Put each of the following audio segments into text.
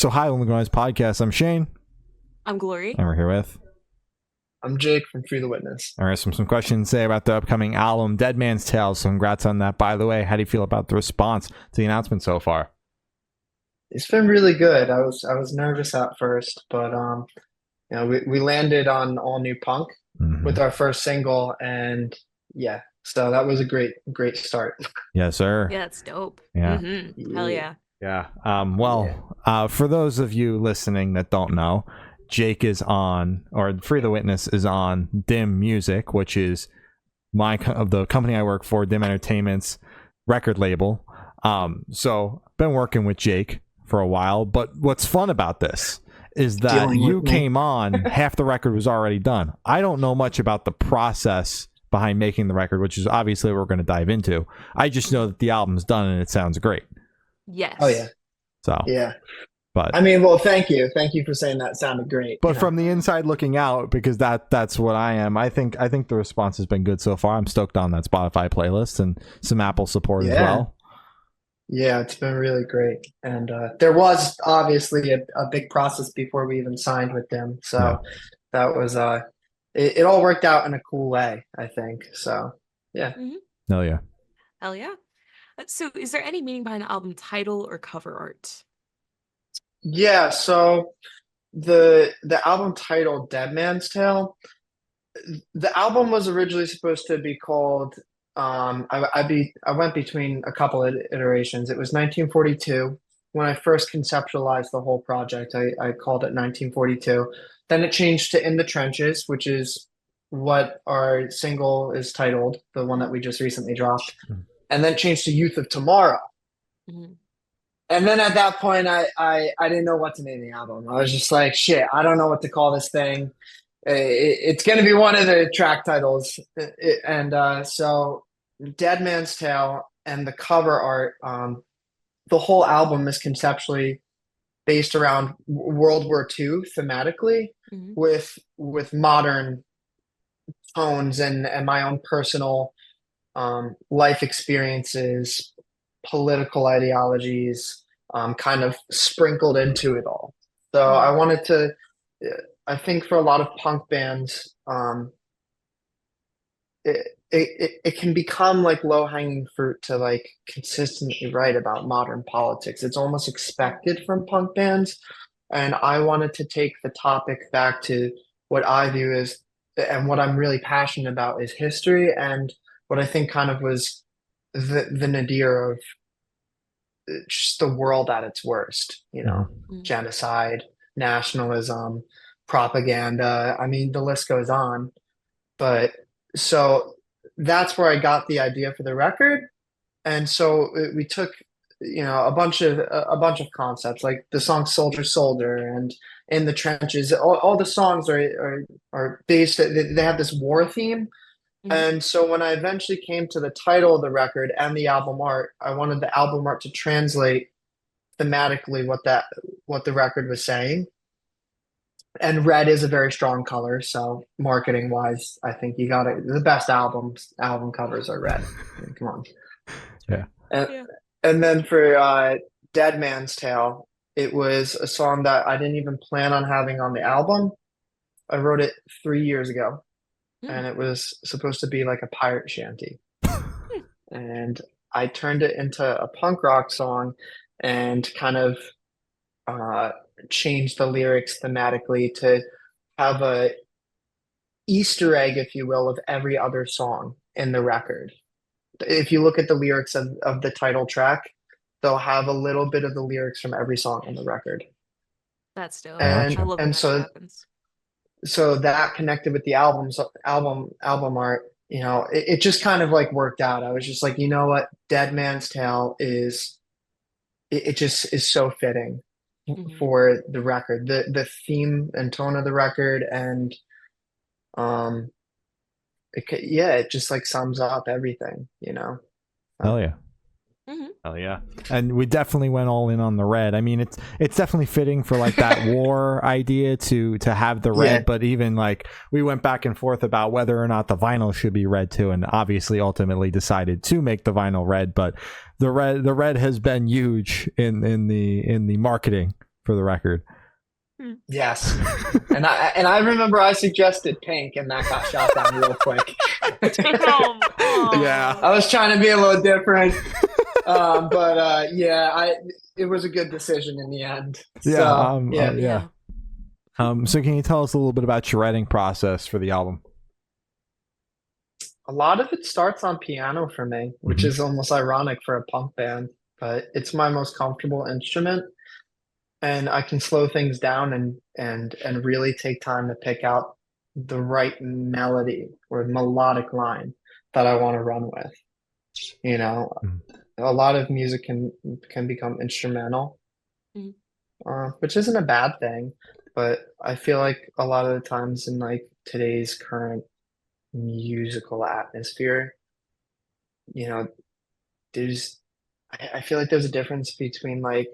So hi, Lonely Guys Podcast. I'm Shane. I'm Glory. And we're here with... I'm Jake from Free the Witness. All right, some questions to say about the upcoming album, Dead Man's Tale. So congrats on that. By the way, how do you feel about the response to the announcement so far? It's been really good. I was nervous at first, but we landed on all new punk with our first single, and yeah, so that was a great start. Yes, sir. Yeah, it's dope. Yeah. Mm-hmm. Hell yeah. Yeah. For those of you listening that don't know, Jake is on, or Free the Witness is on Dim Music, which is the company I work for, Dim Entertainment's record label. So been working with Jake for a while, but what's fun about this is that you came on, half the record was already done. I don't know much about the process behind making the record, which is obviously what we're going to dive into. I just know that the album's done and it sounds great. Yes. Oh yeah. So yeah. But I mean, well, thank you for saying that sounded great. But from the inside looking out, because that's what I am. I think the response has been good so far. I'm stoked on that Spotify playlist and some Apple support as well. Yeah, it's been really great. And there was obviously a big process before we even signed with them. So that was it all worked out in a cool way, I think. So yeah. Mm-hmm. Hell yeah. So is there any meaning behind the album title or cover art? Yeah, so the album title Dead Man's Tale, the album was originally supposed to be called I went between a couple of iterations. It was 1942 when I first conceptualized the whole project. I called it 1942. Then it changed to In the Trenches, which is what our single is titled, the one that we just recently dropped. And then changed to Youth of Tomorrow. Mm-hmm. And then at that point, I didn't know what to name the album. I was just like, shit, I don't know what to call this thing. It's going to be one of the track titles. So Dead Man's Tale and the cover art, the whole album is conceptually based around World War II thematically, with modern tones and my own personal life experiences, political ideologies, kind of sprinkled into it all. So I wanted to, I think for a lot of punk bands, it can become like low-hanging fruit to like consistently write about modern politics. It's almost expected from punk bands. And I wanted to take the topic back to what I view as, and what I'm really passionate about is history, and what I think kind of was the nadir of just the world at its worst, genocide, nationalism, propaganda. I mean, the list goes on. But so that's where I got the idea for the record. And so we took, a bunch of concepts, like the song Soldier Soldier and In the Trenches. All the songs are based, they have this war theme. And so when I eventually came to the title of the record and the album art, I wanted the album art to translate thematically what the record was saying. And red is a very strong color, so marketing wise, I think you got it. The best album covers are red. I mean, come on. Yeah. And then for Dead Man's Tale, it was a song that I didn't even plan on having on the album. I wrote it 3 years ago. And it was supposed to be like a pirate shanty. And I turned it into a punk rock song and kind of changed the lyrics thematically to have a Easter egg, if you will, of every other song in the record. If you look at the lyrics of the title track, they'll have a little bit of the lyrics from every song on the record. That's dope. And, I love when that happens. So that connected with the album art, it just kind of like worked out. I was just like, you know what, Dead Man's Tale it just is so fitting for the record, the theme and tone of the record, and it just like sums up everything, Hell yeah. Hell yeah. And we definitely went all in on the red. I mean, it's definitely fitting for like that war idea to have the red, but even like we went back and forth about whether or not the vinyl should be red too, and obviously ultimately decided to make the vinyl red. But the red has been huge in the marketing for the record. Yes. And I remember I suggested Pink, and that got shot down real quick. Damn. Yeah. I was trying to be a little different. But it was a good decision in the end. Yeah. So, Yeah. So can you tell us a little bit about your writing process for the album? a lot of it starts on piano for me, which is almost ironic for a punk band, but it's my most comfortable instrument, and I can slow things down and really take time to pick out the right melody or melodic line that I want to run with. You know, Mhm. a lot of music can become instrumental, Mhm. which isn't a bad thing, but I feel like a lot of the times in like today's current musical atmosphere, you know, there's I feel like there's a difference between like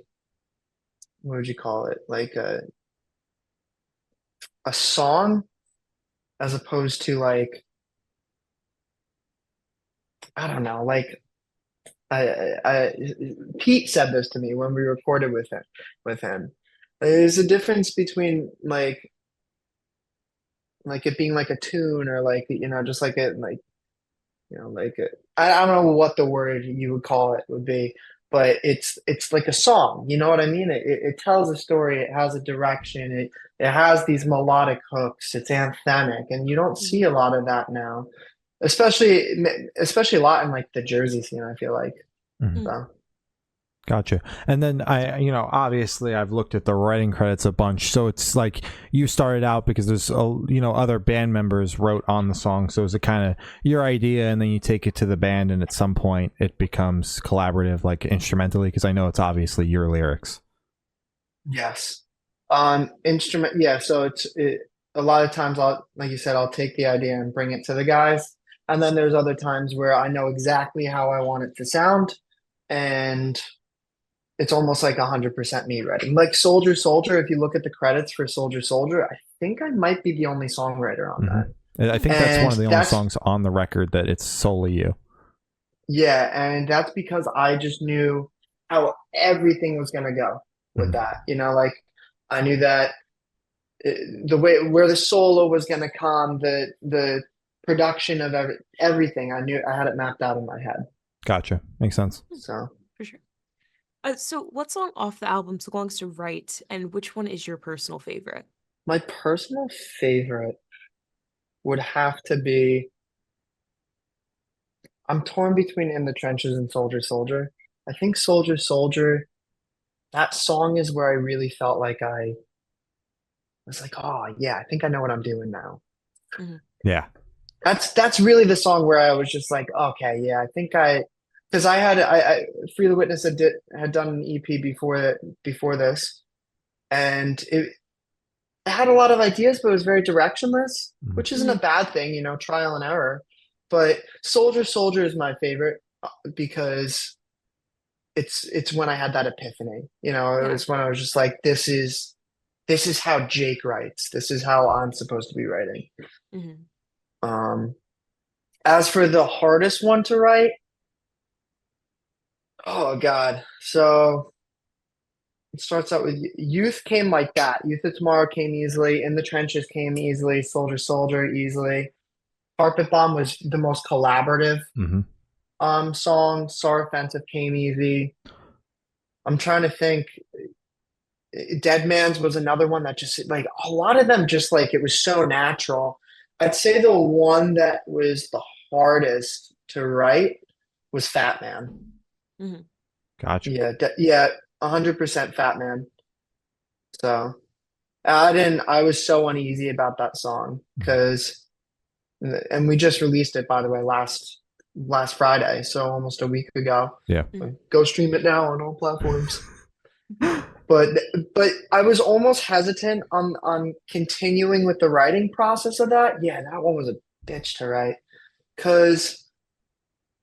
what would you call it? Like a song as opposed to like I don't know, like I Pete said this to me when we recorded with him. There's a difference between like it being like a tune or like just like it like like I don't know what the word you would call it would be, but it's like a song. You know what I mean? It tells a story. It has a direction. It has these melodic hooks. It's anthemic, and you don't see a lot of that now, especially a lot in like the Jersey scene. I feel like Mhm. so. Gotcha. And then obviously I've looked at the writing credits a bunch. So it's like you started out because there's, other band members wrote on the song. So is it kind of your idea and then you take it to the band and at some point it becomes collaborative, like instrumentally? Because I know it's obviously your lyrics. Yes. Instrument. Yeah. So a lot of times like you said, I'll take the idea and bring it to the guys. And then there's other times where I know exactly how I want it to sound. And it's almost like 100% me writing. Like Soldier Soldier, if you look at the credits for Soldier Soldier, I think I might be the only songwriter on that. I think that's one And of the only songs on the record that it's solely you. Yeah, and that's because I just knew how everything was going to go with that. Like I knew that the way where the solo was going to come, the production of everything, I knew I had it mapped out in my head. Gotcha. Makes sense. So For sure. So what song off the album belongs to write, and which one is your personal favorite? my personal favorite would have to be I'm torn between In the Trenches and Soldier Soldier. I think Soldier Soldier, that song is where I really felt like I was like, oh yeah, I think I know what I'm doing now. Yeah. That's really the song where I was just like, okay, yeah, I think because I Free the Witness had done an EP before this, and it had a lot of ideas, but it was very directionless, which isn't a bad thing, trial and error. But Soldier Soldier is my favorite because it's when I had that epiphany. It was when I was just like, this is how Jake writes. This is how I'm supposed to be writing. As for the hardest one to write, oh God. So it starts out with Youth came like that. Youth of Tomorrow came easily. In the Trenches came easily. Soldier Soldier easily. Carpet Bomb was the most collaborative song. Star Offensive came easy. I'm trying to think. Dead Man's was another one that just like a lot of them just like it was so natural. I'd say the one that was the hardest to write was Fat Man. Gotcha. Yeah, 100% Fat Man. So I was so uneasy about that song because, and we just released it, by the way, last Friday, so almost a week ago. Yeah. Go stream it now on all platforms. But I was almost hesitant on continuing with the writing process of that. Yeah, that one was a bitch to write because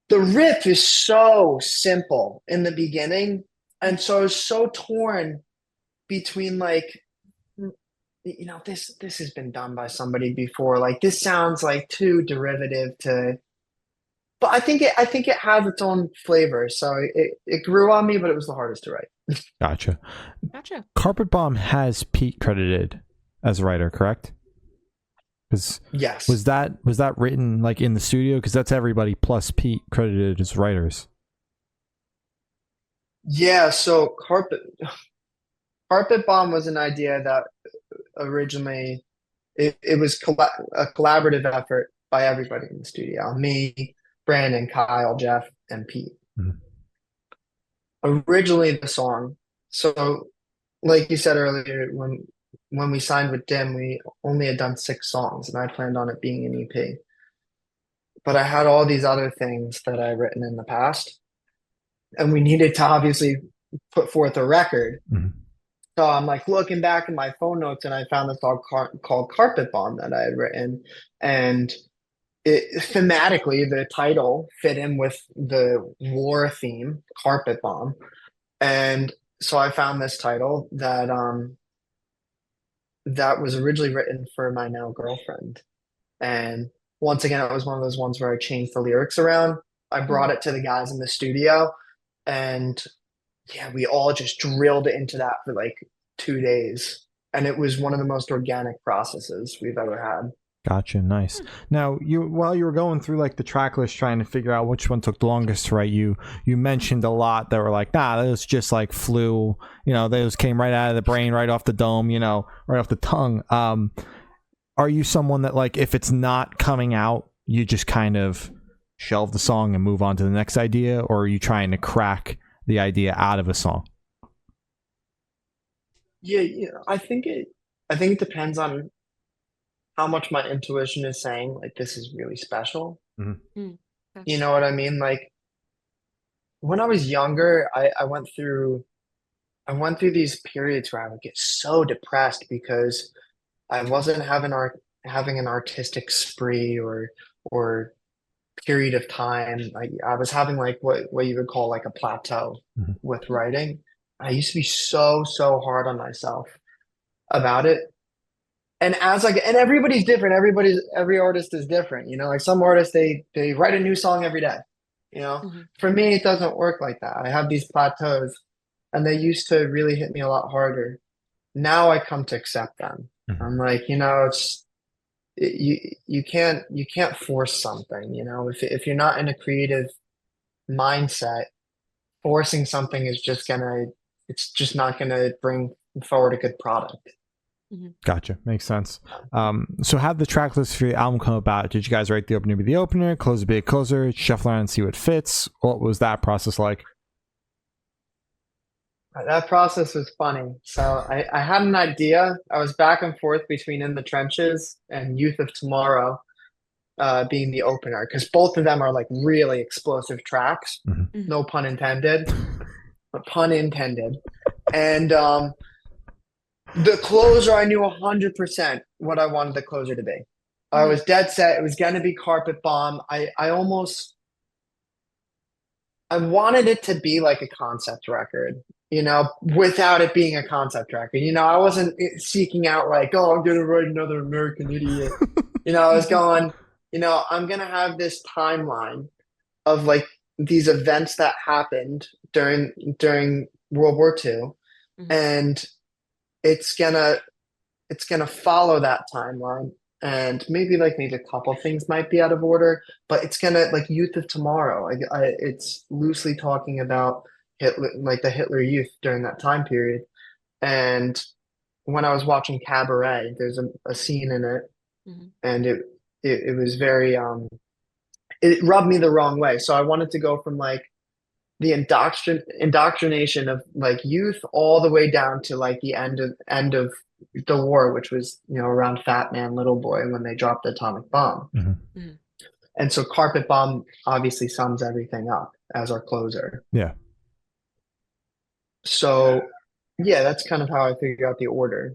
the riff is so simple in the beginning, and so I was so torn between like, this has been done by somebody before. Like this sounds like too derivative to, but I think it has its own flavor. So it grew on me, but it was the hardest to write. Gotcha. Gotcha. Carpet Bomb has Pete credited as a writer, correct? Yes. Was that written like in the studio? Because that's everybody plus Pete credited as writers. Yeah, so Carpet Bomb was an idea that originally it was a collaborative effort by everybody in the studio. Me, Brandon, Kyle, Jeff, and Pete. Mhm. Originally the song. So like you said earlier, when we signed with Dim, we only had done 6 songs and I planned on it being an EP. But I had all these other things that I'd written in the past, and we needed to obviously put forth a record. Mhm. So I'm like looking back in my phone notes, and I found this song called Carpet Bomb that I had written. And thematically, the title fit in with the war theme, Carpet Bomb. And so I found this title that was originally written for my now girlfriend. And once again, it was one of those ones where I changed the lyrics around. I brought it to the guys in the studio, and yeah, we all just drilled into that for like 2 days. And it was one of the most organic processes we've ever had. Gotcha. Nice. Now, while you were going through like the track list trying to figure out which one took the longest to write, you mentioned a lot that were like, nah, those just like flew, those came right out of the brain, right off the dome, right off the tongue. Are you someone that like, if it's not coming out, you just kind of shelve the song and move on to the next idea, or are you trying to crack the idea out of a song? Yeah, I think it depends on how much my intuition is saying like this is really special. You know what I mean? Like when I was younger, I went through these periods where I would get so depressed because I wasn't having an artistic spree or period of time. I was having like what you would call like a plateau with writing. I used to be so hard on myself about it. And and everybody's different. Every artist is different. Like some artists they write a new song every day. For me it doesn't work like that. I have these plateaus, and they used to really hit me a lot harder. Now I come to accept them. I'm like, you can't force something. If you're not in a creative mindset, forcing something is it's just not gonna bring forward a good product. Gotcha. Makes sense. So how did the track list for the album come about? Did you guys write the opener be the opener, closer be a closer, shuffle around and see what fits? What was that process like? That process was funny. So I had an idea. I was back and forth between In the Trenches and Youth of Tomorrow being the opener, because both of them are like really explosive tracks. No pun intended, but pun intended. And the closer, I knew 100% what I wanted the closer to be. I was dead set. It was going to be Carpet Bomb. I wanted it to be like a concept record, without it being a concept record. I wasn't seeking out like, oh, I'm going to write another American Idiot. I was going, I'm going to have this timeline of like these events that happened during World War II. And it's gonna follow that timeline, and maybe a couple things might be out of order, but it's gonna like Youth of Tomorrow. It's loosely talking about Hitler, like the Hitler Youth during that time period. And when I was watching Cabaret, there's a scene in it, and it was very it rubbed me the wrong way. So I wanted to go from like the indoctrination of like youth all the way down to like the end of the war, which was around Fat Man Little Boy when they dropped the atomic bomb. And so Carpet Bomb obviously sums everything up as our closer. Yeah. So yeah, that's kind of how I figured out the order.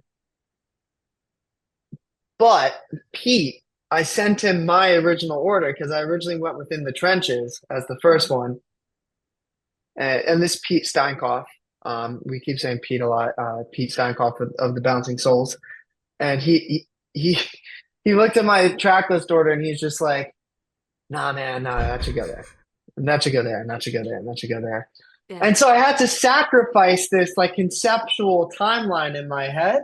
But Pete, I sent him my original order because I originally went with In the Trenches as the first one. And this Pete Steinkoff, we keep saying Pete a lot, Pete Steinkoff of the Bouncing Souls. And he looked at my track list order and he's just like, nah, man, nah, that should go there. And that should go there, and that should go there, and that should go there. Yeah. And so I had to sacrifice this like conceptual timeline in my head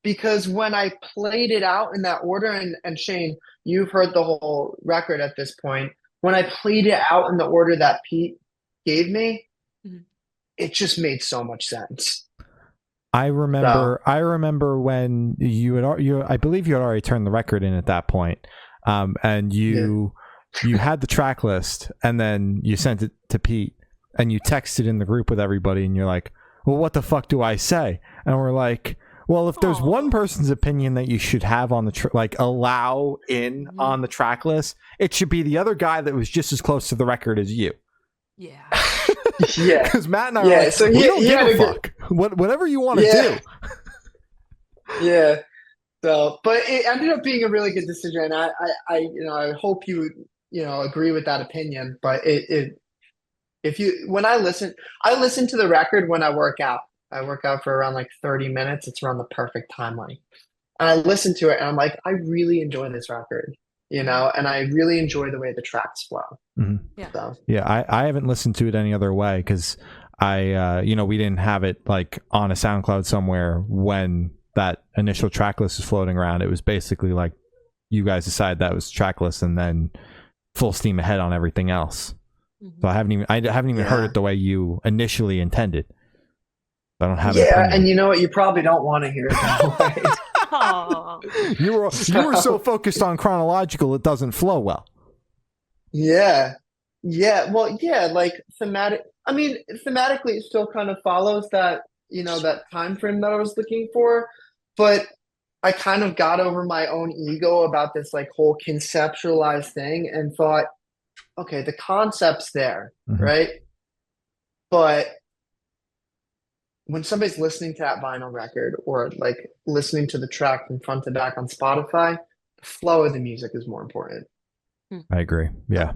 because when I played it out in that order, and Shane, you've heard the whole record at this point. When I played it out in the order that Pete gave me, Mhm. it just made so much sense. I remember when I believe you had already turned the record in at that point, and you had the track list, and then you sent it to Pete, and you texted in the group with everybody, and you're like, "Well, what the fuck do I say?" And we're like, "Well, if there's one person's opinion that you should have on the allow in on the track list, it should be the other guy that was just as close to the record as you." Yeah. Yeah, because Matt and I are like, so we don't give a fuck. Whatever you want to do. Yeah. So, but it ended up being a really good decision. And I hope you agree with that opinion. But when I listen to the record when I work out. I work out for around like 30 minutes. It's around the perfect timeline. And I listen to it and I'm like, I really enjoy this record, and I really enjoy the way the tracks flow. Mm-hmm. Yeah. So. Yeah. I haven't listened to it any other way because we didn't have it like on a SoundCloud somewhere when that initial track list was floating around. It was basically like you guys decided that was track list and then full steam ahead on everything else. Mm-hmm. So I haven't even heard it the way you initially intended. I don't have and you know what? You probably don't want to hear it that way. You were so focused on chronological, it doesn't flow well. Yeah. Well, like thematic. I mean, thematically, it still kind of follows that that time frame that I was looking for, but I kind of got over my own ego about this like whole conceptualized thing and thought, okay, the concept's there, right? But when somebody's listening to that vinyl record or like listening to the track from front to back on Spotify, the flow of the music is more important. I agree. Yeah.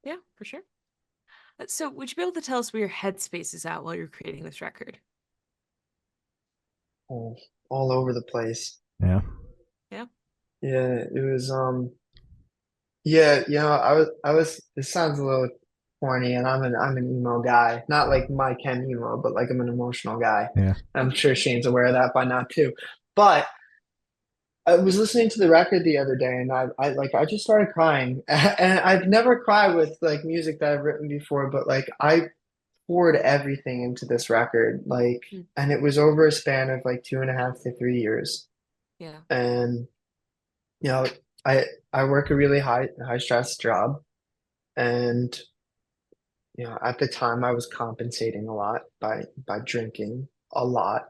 Yeah, for sure. So would you be able to tell us where your headspace is at while you're creating this record? All over the place. Yeah. Yeah. Yeah, it was I was this sounds a little corny and I'm an emo guy. Not like my Ken emo, but like I'm an emotional guy. Yeah. I'm sure Shane's aware of that by now too. But I was listening to the record the other day and I just started crying. And I've never cried with like music that I've written before, but like I poured everything into this record. Like and it was over a span of like 2.5 to 3 years. Yeah. And I work a really high stress job, and at the time I was compensating a lot by drinking a lot,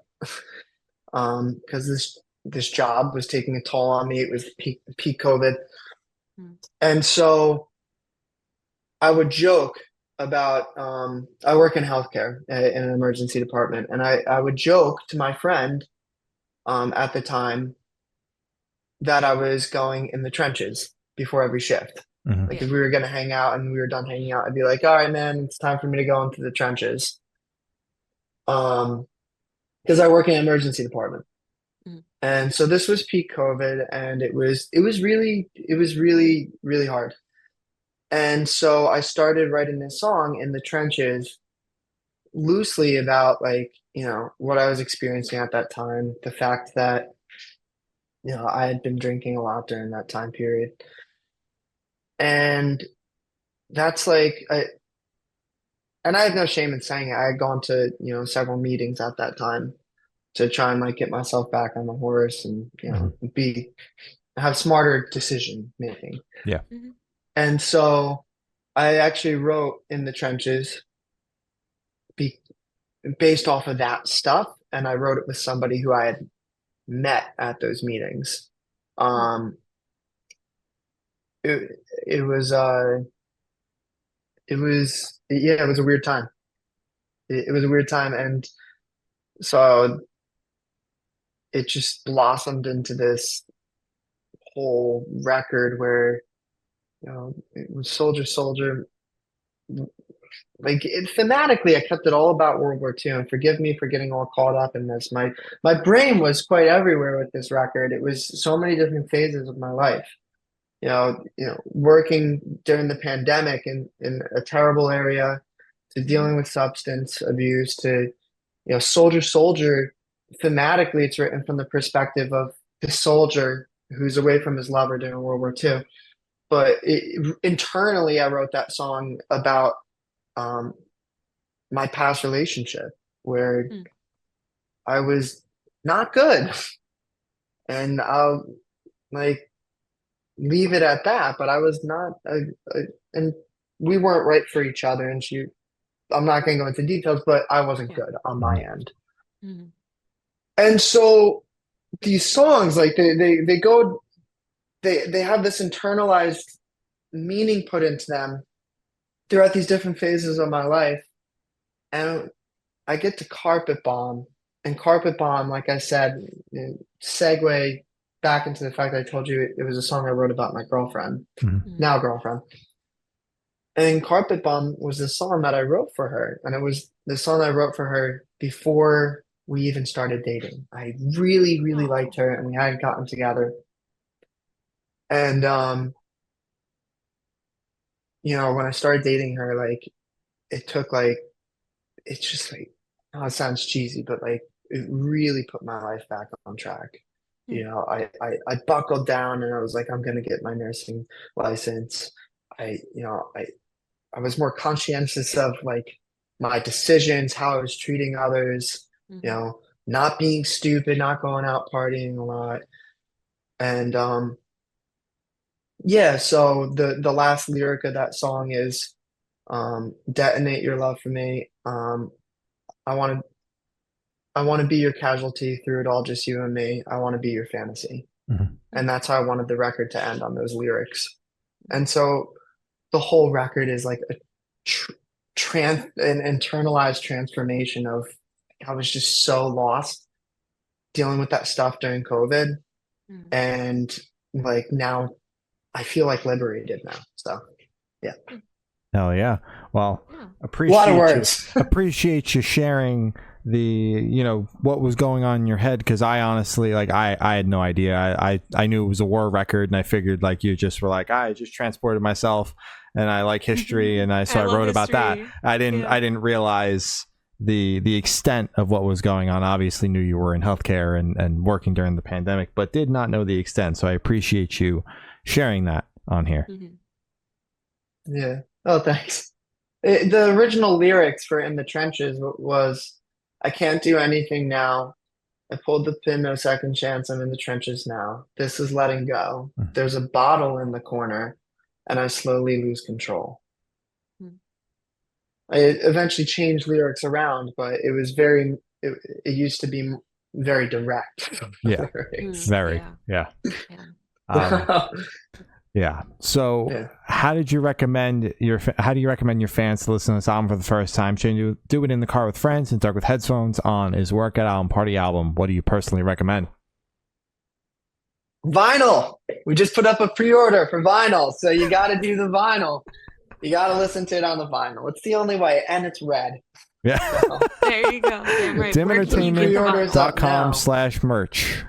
because this job was taking a toll on me. It was peak COVID, and so I would joke about I work in healthcare in an emergency department, and I would joke to my friend at the time that I was going in the trenches before every shift. Like if we were going to hang out and we were done hanging out, I'd be like, all right, man, it's time for me to go into the trenches. Because I work in an emergency department. And so this was peak COVID and it was really, really hard. And so I started writing this song in the trenches loosely about like, what I was experiencing at that time, the fact that I had been drinking a lot during that time period. And that's like, and I have no shame in saying it. I had gone to, several meetings at that time to try and like get myself back on the horse and, have smarter decision making. Yeah. And so I actually wrote In the Trenches based off of that stuff. And I wrote it with somebody who I had met at those meetings. It was a weird time. It was a weird time, and so it just blossomed into this whole record where it was soldier. Like thematically, I kept it all about World War II. And forgive me for getting all caught up in this. My brain was quite everywhere with this record. It was so many different phases of my life. Working during the pandemic in a terrible area, to dealing with substance abuse to, soldier, soldier. Thematically, it's written from the perspective of the soldier who's away from his lover during World War II. But internally, I wrote that song about um, my past relationship where Mm. I was not good. And I'll like leave it at that. But I was not, and we weren't right for each other. And I'm not going to go into details, but I wasn't Yeah. good on my end. Mhm. And so these songs, like they go, they have this internalized meaning put into them throughout these different phases of my life. And I get to Carpet Bomb, and Carpet Bomb, like I said, segue back into the fact that I told you it was a song I wrote about my girlfriend, Mhm. now girlfriend. And Carpet Bomb was the song that I wrote for her, and it was the song I wrote for her before we even started dating. I really, really liked her, and we hadn't gotten together. And when I started dating her, like it took like it's just like, oh, it sounds cheesy, but like it really put my life back on track. Hmm. I buckled down and I was like, I'm gonna get my nursing license. I was more conscientious of like my decisions, how I was treating others, Mhm. not being stupid, not going out partying a lot. And yeah, so the last lyric of that song is detonate your love for me. I want to I want to be your casualty through it all, just you and me. I want to be your fantasy. Mhm. And that's how I wanted the record to end on those lyrics. And so the whole record is like a an internalized transformation of I was just so lost dealing with that stuff during COVID. Mhm. And like now I feel like liberated now. So yeah. Hell yeah. Well, Yeah. A lot of appreciate you words. appreciate you sharing what was going on in your head, because I honestly, like, I had no idea. I knew it was a war record, and I figured like you just were like, I just transported myself and I like history, and I I love wrote about that. history. I Yeah. didn't realize the extent of what was going on. Obviously knew you were in healthcare and working during the pandemic, but did not know the extent. So I appreciate you sharing that on here. Mhm. Yeah. Oh, thanks. The original lyrics for In the Trenches was, I can't do anything now. I pulled the pin, no second chance. I'm in the trenches now. This is letting go. There's a bottle in the corner, and I slowly lose control. Mhm. I eventually changed lyrics around, but it used to be very direct. Yeah. lyrics. Very. Yeah. Yeah. Yeah. Um, yeah. So, Yeah. how do you recommend your fans to listen to this album for the first time? Should you do it in the car with friends and talk with headphones on? Is workout album, party album? What do you personally recommend? Vinyl. We just put up a pre-order for vinyl, so you got to do the vinyl. You got to listen to it on the vinyl. It's the only way, and it's red. Yeah. So There you go. Damn right. Where can you get the pre-orders vinyl? up now. .com/merch.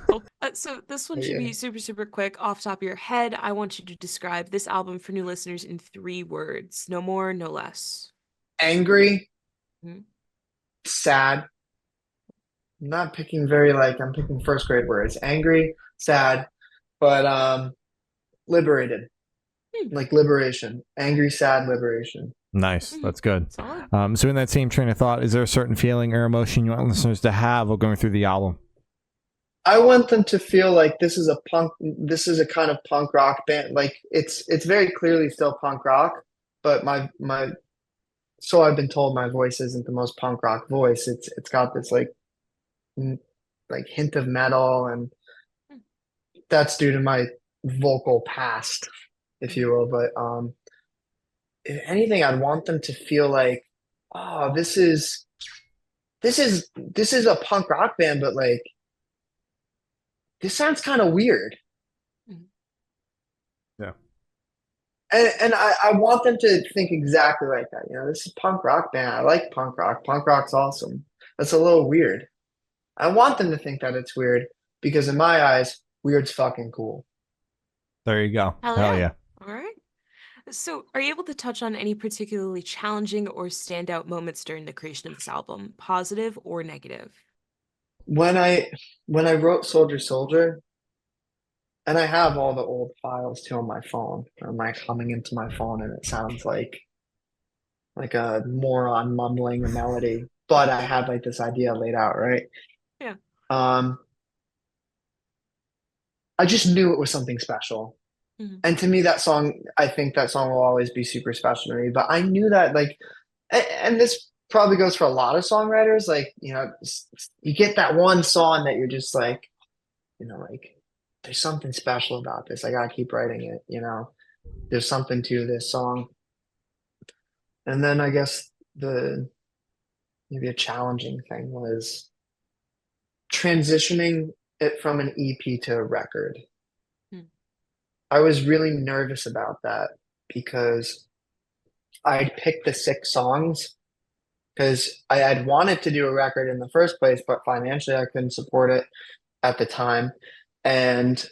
Oh, so this one should Yeah. be super, super quick. Off the top of your head, I want you to describe this album for new listeners in 3 words. No more, no less. Angry, Mhm. sad. I'm not picking very like I'm picking first grade words. Angry, sad, but liberated. Hmm. Like liberation. Angry, sad, liberation. Nice. Mhm. That's good. Solid. So in that same train of thought, is there a certain feeling or emotion you want listeners to have while going through the album? I want them to feel like this is a kind of punk rock band. Like it's very clearly still punk rock, but my so I've been told my voice isn't the most punk rock voice. It's got this like hint of metal, and Hmm. that's due to my vocal past, if you will. But if anything, I'd want them to feel like, oh, this is a punk rock band, but like this sounds kind of weird. Mhm. Yeah. And I want them to think exactly like that. This is punk rock band. I like punk rock. Punk rock's awesome. That's a little weird. I want them to think that it's weird because in my eyes, weird's fucking cool. There you go. Hell Hell yeah. yeah. All right. So, are you able to touch on any particularly challenging or standout moments during the creation of this album, positive or negative? When I wrote Soldier Soldier, and I have all the old files too on my phone. I'm like humming into my phone, and it sounds like a moron mumbling a melody. But I had like this idea laid out, right? Yeah. Um, I just knew it was something special. Mhm. And to me, that song, I think that song will always be super special to me. But I knew that, like, and this probably goes for a lot of songwriters. Like, you get that one song that you're just like, like, there's something special about this. I gotta keep writing it. There's something to this song. And then I guess maybe a challenging thing was transitioning it from an EP to a record. Hmm. I was really nervous about that because I'd picked the 6 songs because I had wanted to do a record in the first place, but financially I couldn't support it at the time. And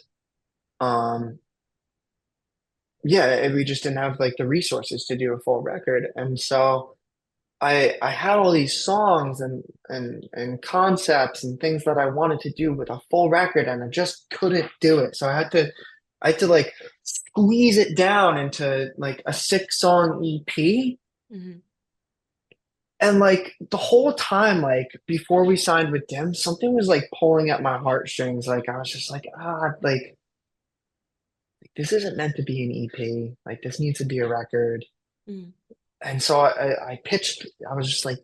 um yeah, we just didn't have like the resources to do a full record. And so I had all these songs and concepts and things that I wanted to do with a full record, and I just couldn't do it. So I had to like squeeze it down into like a 6 song EP. Mhm. And like the whole time, like before we signed with them, something was like pulling at my heartstrings. Like I was just like, this isn't meant to be an EP. Like this needs to be a record. Mhm. And so I pitched, I was just like,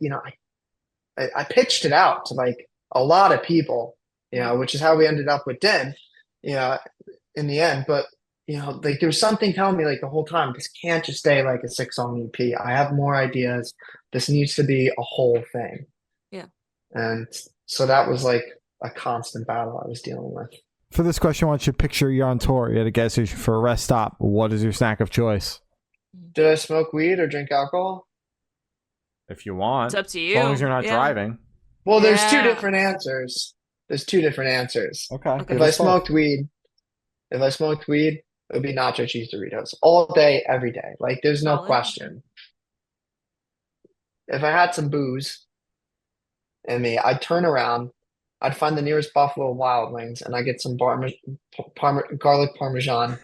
I pitched it out to like a lot of people, Mhm. which is how we ended up with Den, you know, in the end. But, like there was something telling me like the whole time, this can't just stay like a 6 song EP. I have more ideas. This needs to be a whole thing. Yeah. And so that was like a constant battle I was dealing with. For this question, I want you to picture you're on tour. You had a gas station for a rest stop. What is your snack of choice? Did I smoke weed or drink alcohol? If you want. It's up to As long as you. you're not Yeah. driving. Well, there's two Yeah. different answers. There's two different answers. Okay. Okay. If give I us both. smoked weed, it would be nacho cheese Doritos all day, every day. Like there's no Solid. question. If I had some booze in me, I'd turn around, I'd find the nearest Buffalo Wild Wings, and I get some garlic parmesan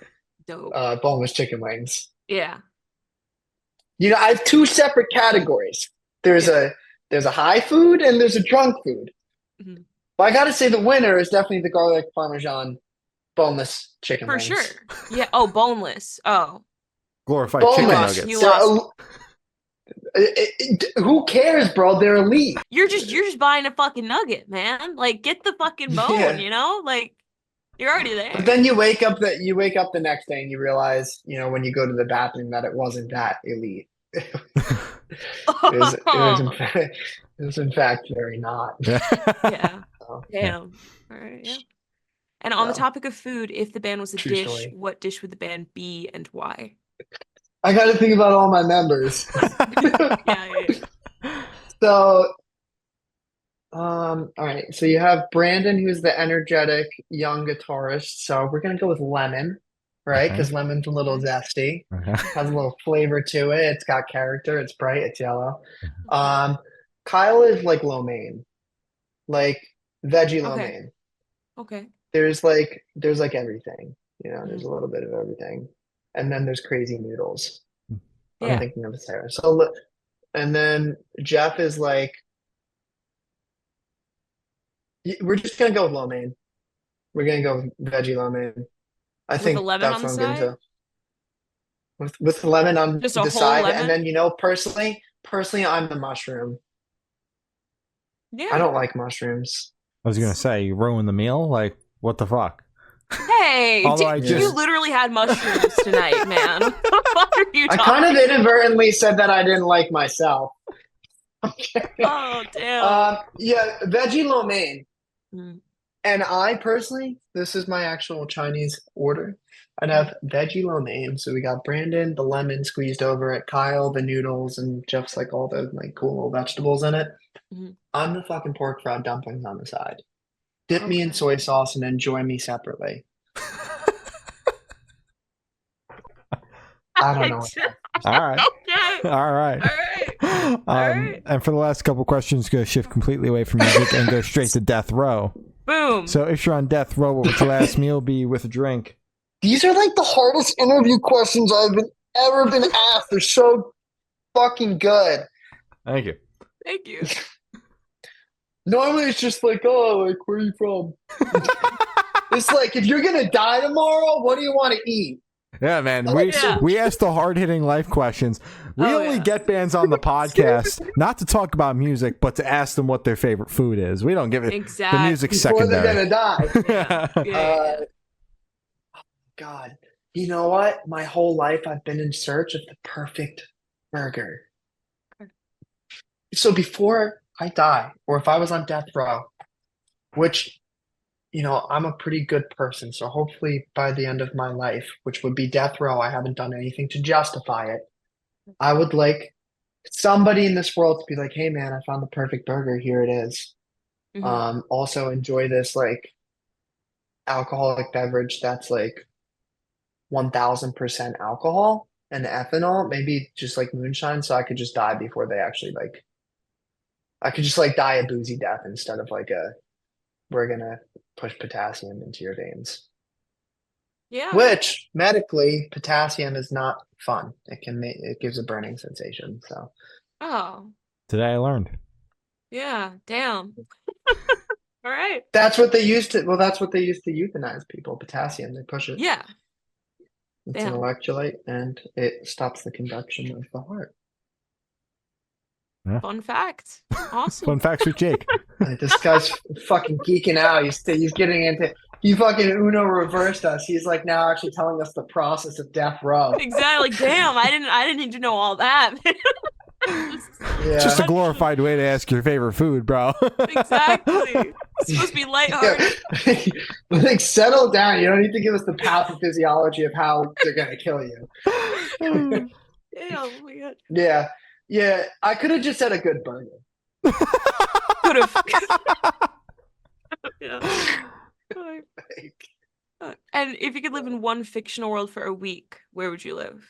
Dope. boneless chicken wings. Yeah. I have 2 separate categories. There's Yeah. a high food and there's a drunk food. Mhm. But I gotta say the winner is definitely the garlic parmesan boneless chicken For wings. sure. Yeah. Oh, boneless. Oh. Glorified Boneless. chicken lost. nuggets. You lost. Who cares, bro? They're elite. You're just buying a fucking nugget, man. Like, get the fucking bone, Yeah. Like, you're already there. But then you wake up the next day and you realize, when you go to the bathroom that it wasn't that elite. It was in fact very not. Yeah. So, Damn. All right. Yeah. And on the so, topic of food, if the band was a true dish, story. what dish would the band be and why? I got to think about all my members. Yeah. So, all right. So you have Brandon, who's the energetic young guitarist. So we're gonna go with Lemon, right? Okay. Because Lemon's a little zesty, Okay. has a little flavor to it. It's got character. It's bright. It's yellow. Kyle is like lo mein, like veggie lo Okay. mein. Okay. There's like everything. There's a little bit of everything, and then there's crazy noodles. Yeah. I'm thinking of Sarah. So, and then Jeff is like. We're just gonna go with lo mein. We're gonna go with veggie lo mein. I With think a lemon that's on what the I'm going side? to. With lemon on Just a the whole side, lemon? and then personally, I'm the mushroom. Yeah. I don't like mushrooms. I was gonna say, you ruined the meal. Like, what the fuck? Hey, Although you literally had mushrooms tonight, man. What the fuck are you I talking? kind of inadvertently said that I didn't like myself. Oh, damn. Yeah, veggie lo mein. Mm. And I personally, this is my actual Chinese order. I'd have veggie lo mein. So we got Brandon, the lemon squeezed over it, Kyle, the noodles, and Jeff's like all the like cool little vegetables in it. Mhm. I'm the fucking pork fried dumplings on the side. Dip me in Okay. soy sauce and enjoy me separately. I don't know. All right. Okay. All right. All right. And for the last couple questions, go shift completely away from music and go straight to death row. Boom. So if you're on death row, what would your last meal be with a drink? These are like the hardest interview questions ever been asked. They're so fucking good. Thank you. Thank you. Normally it's just like, oh, like, where are you from? It's like, if you're gonna die tomorrow, what do you want to eat? Yeah, man. Yeah. We ask the hard-hitting life questions. We Oh, only yeah. get bands on the podcast not to talk about music, but to ask them what their favorite food is. We don't give it. Exactly. The music's Before secondary. they're gonna die. Yeah. God, you know what? My whole life I've been in search of the perfect burger. So before I die, or if I was on death row, which, you know, I'm a pretty good person, so hopefully by the end of my life, which would be death row, I haven't done anything to justify it. I would like somebody in this world to be like, hey man, I found the perfect burger. Here it is. Mhm. Also enjoy this like alcoholic beverage that's like 1000% alcohol and ethanol, maybe just like moonshine, so I could just die before they actually like I could just like die a boozy death instead of like we're gonna push potassium into your veins. Yeah. Which medically, potassium is not fun. It gives a burning sensation. So Oh. Today I learned. Yeah. Damn. All right. that's what they used to. Well, that's what they used to euthanize people. Potassium. They push it. Yeah. It's an Damn. electrolyte, and it stops the conduction of the heart. Fun fact. Awesome. Fun facts with Jake. This guy's fucking geeking out. He's getting into. He fucking Uno reversed us. He's like now actually telling us the process of death row. Exactly. Damn. I didn't need to know all that. Yeah. Just a glorified way to ask your favorite food, bro. Exactly. It's supposed to be lighthearted. Like, settle down. You don't need to give us the pathophysiology of how they're gonna kill you. Damn. Oh my god. Yeah. Yeah. I could have just said a good burger. Could have. Yeah. And if you could live in one fictional world for a week, where would you live?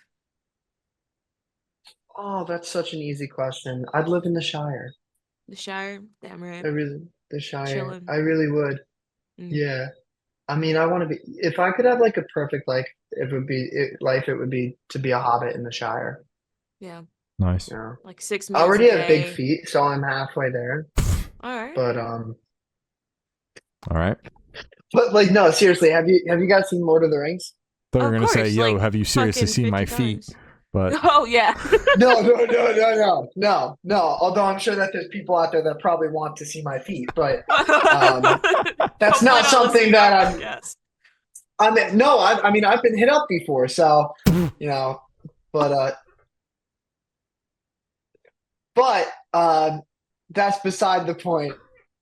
Oh, that's such an easy question. I'd live in the Shire. The Shire? Damn right. The Shire. Chilling. I really would. Mm. Yeah. I mean, I want to be, if I could have like a perfect life, it would be to be a hobbit in the Shire. Yeah. Nice. You know? Like 6 I meals already a have big day. feet, so I'm halfway there. All right. But All right. like no, seriously, have you guys seen Lord of the Rings? Thought you were Of gonna say, course, "Yo, like, have you seriously fucking seen my 50 feet?" times. But Oh yeah. No. Although I'm sure that there's people out there that probably want to see my feet, but that's not something that I'm. Yes. I mean, no, I mean, I've been hit up before, so you know, but that's beside the point.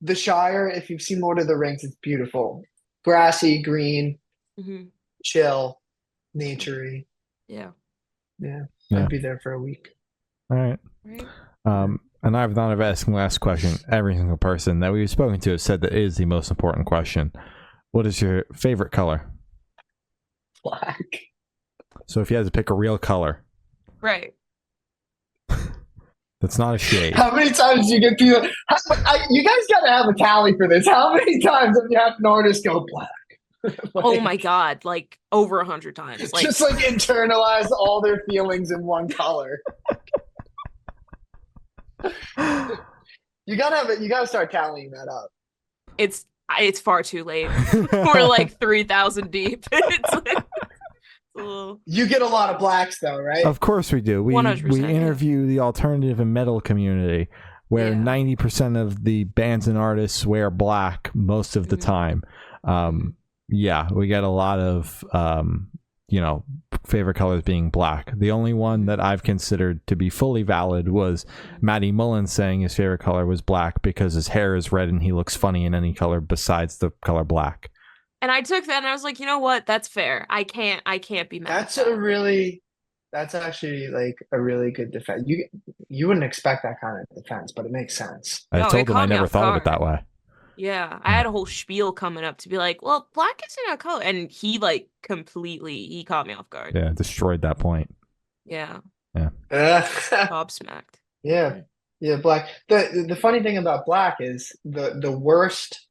The Shire, if you've seen Lord of the Rings, it's beautiful, grassy, green, Mhm. chill, naturey. Yeah. Yeah, Yeah. I'd be there for a week. all right. Right. And I've thought of asking the last question. Every single person that we've spoken to has said that is the most important question. What is your favorite color? Black. So if you had to pick a real color, Right. that's not a shade. How many times do you get people? You guys got to have a tally for this. How many times have you had an artist go black? Oh my god, like over 100 times. Like Just like internalize all their feelings in one color. You gotta have it. You gotta start tallying that up. it's far too late. We're like 3,000 deep. It's like it's a little... You get a lot of blacks though, right? Of course we do. We 100%, yeah. interview the alternative and metal community, where Yeah. 90% of the bands and artists wear black most of the Mhm. time. Yeah, we get a lot of favorite colors being black. The only one that I've considered to be fully valid was Matty Mullen saying his favorite color was black because his hair is red and he looks funny in any color besides the color black. And I took that and I was like, you know what? That's fair. I can't be mad. That's at that. That's actually like a really good defense. You wouldn't expect that kind of defense, but it makes sense. I No, it told him I caught me never off thought of it guard. that way. Yeah, I had a whole spiel coming up to be like, well, black isn't a color, and he like completely he caught me off guard. Yeah, destroyed that point. Yeah. Gobsmacked. Yeah. Yeah, black. The funny thing about black is the worst,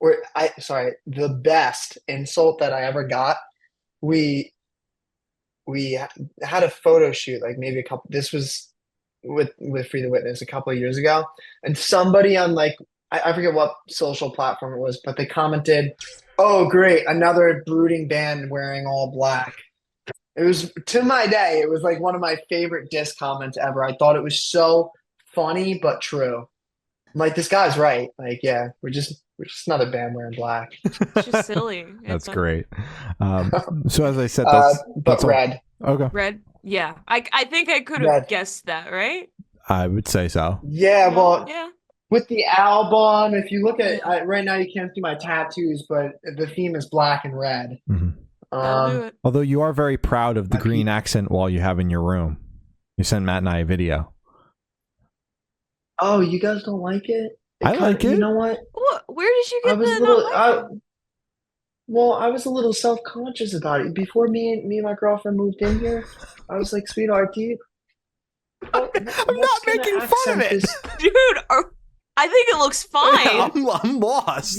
the best insult that I ever got. We we had a photo shoot, like maybe a couple. This was with Free the Witness a couple of years ago, and somebody on like I forget what social platform it was, but they commented, "Oh, great, another brooding band wearing all black." It was, to my day, it was like one of my favorite diss comments ever. I thought it was so funny but true. I'm like, this guy's right. Like, yeah, we're just another band wearing black. It's just silly. That's It's great. So as I said, but that's all. red. Okay. red. Yeah. I think I could have Red. guessed that, right? I would say so. Yeah, well, Yeah. with the album, if you look at right now, you can't see my tattoos, but the theme is black and red. Mm-hmm. That'll do it. Although you are very proud of the green accent wall you have in your room. You sent Matt and I a video. Oh, you guys don't like it? I like it. You know what? Where did you I get was the a little. not liking? Well, I was a little self-conscious about it. Before me and my girlfriend moved in here, I was like, sweetheart, I'm not making fun of it. Dude, I think it looks fine. I'm lost.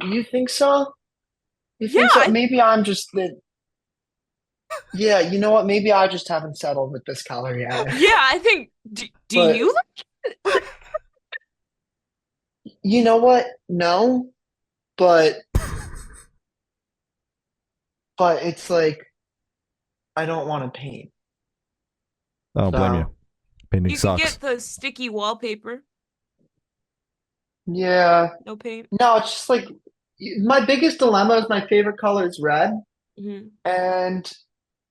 You think so? You Yeah, think so? Maybe I'm just the. Yeah, you know what? Maybe I just haven't settled with this color yet. Yeah, I think. Do But- you like it? You know what? No, but it's like I don't want to paint. I don't blame So- you. Painting You can sucks. get the sticky wallpaper. Yeah. No paint. No, it's just like my biggest dilemma is my favorite color is red, Mm-hmm. and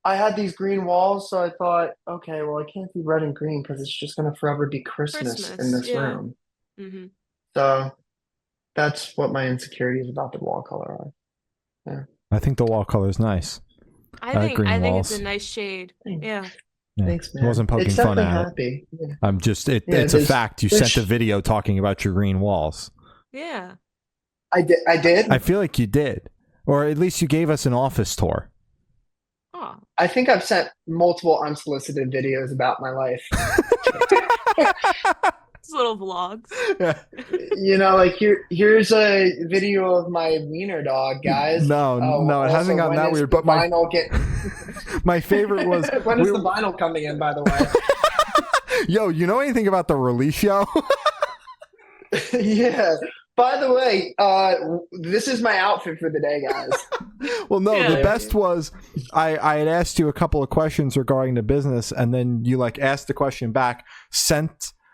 I had these green walls, so I thought, okay, well, I can't do red and green because it's just gonna forever be Christmas in this yeah. room. Mm-hmm. So that's what my insecurities about the wall color are. I think the wall color is nice. I like think green it's walls. a nice shade. Thanks. Yeah. Yeah. Thanks, man. I wasn't poking It's fun definitely at it. happy. Yeah. I'm just Yeah, it's a there's- fact. You there's- sent a video talking about your green walls. Yeah. I did. I feel like you did. Or at least you gave us an office tour. Oh. I think I've sent multiple unsolicited videos about my life. It's little vlogs. You know, like here's a video of my wiener dog, guys. No, it hasn't gotten that weird. But my my favorite was when is the vinyl coming in? By the way, yo, you know anything about the release show? Yeah. By the way, this is my outfit for the day, guys. Well, no, Yeah. the best was I had asked you a couple of questions regarding the business, and then you like asked the question back,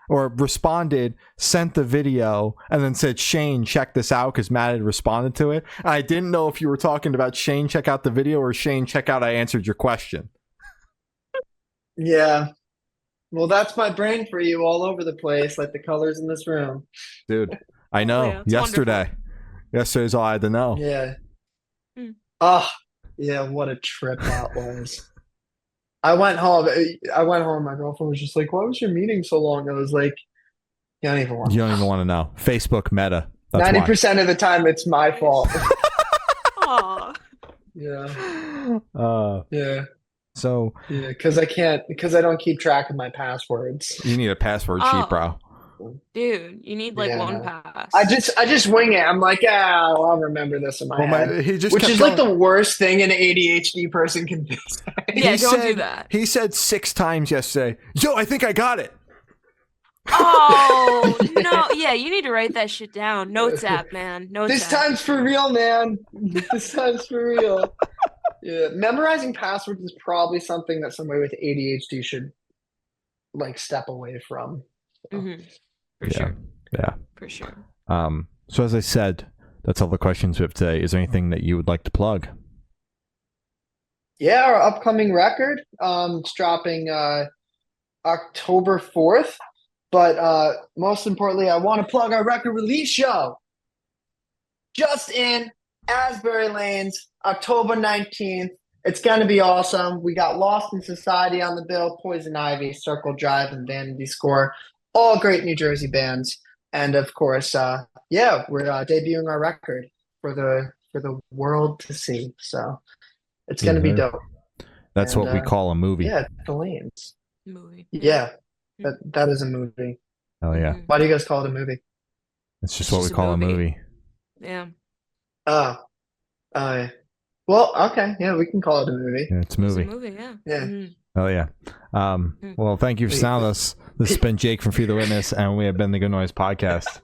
responded, sent the video, and then said, Shane, check this out, because Matt had responded to it. And I didn't know if you were talking about Shane, check out the video, or Shane, check out I answered your question. Yeah. Well, that's my brain for you all over the place, like the colors in this room. Dude, I know. yeah, it's Yesterday's all I had to know. Yeah. Hmm. Oh, yeah, what a trip that was. I went home. My girlfriend was just like, why was your meeting so long? I was like, you don't even want You to don't even want to know. Facebook Meta. That's 90% of the time, it's my fault. Aw. Yeah. why. Yeah. So Yeah. Because I don't keep track of my passwords. you need a password Oh. sheet, bro. Dude, you need like Yeah. one pass. I just wing it. I'm like, I'll remember this in my head. He just Which kept is like going. the worst thing an ADHD person can do. Yeah, He don't do said- that. He said 6 times yesterday, yo, I think I got it. Oh no, yeah, you need to write that shit down. Notes app, man. Notes This app. time's for real, man. This time's for real. Yeah, memorizing passwords is probably something that somebody with ADHD should like step away from. Mhm. For Yeah. sure. Yeah. For sure. So as I said, that's all the questions we have today. Is there anything that you would like to plug? Yeah, our upcoming record, it's dropping October 4th. But most importantly, I want to plug our record release show. Just in Asbury Lanes, October 19th. It's going to be awesome. We got Lost in Society on the bill, Poison Ivy, Circle Drive, and Vanity Score. All great New Jersey bands. And of course, we're debuting our record for the world to see. So it's going to be dope. That's And, what we call a movie. Yeah, the lanes. Movie. Yeah, that is a movie. Oh yeah, Mhm. Why do you guys call it a movie? it's just It's what just we a call a movie. movie. Yeah. Oh, yeah. Well, okay, yeah, we can call it a movie. Yeah, it's a It's a movie. movie, yeah. Yeah. Mhm. Oh yeah. Well, thank you for sounding us. This has been Jake from Free the Witness, and we have been the Good Noise Podcast.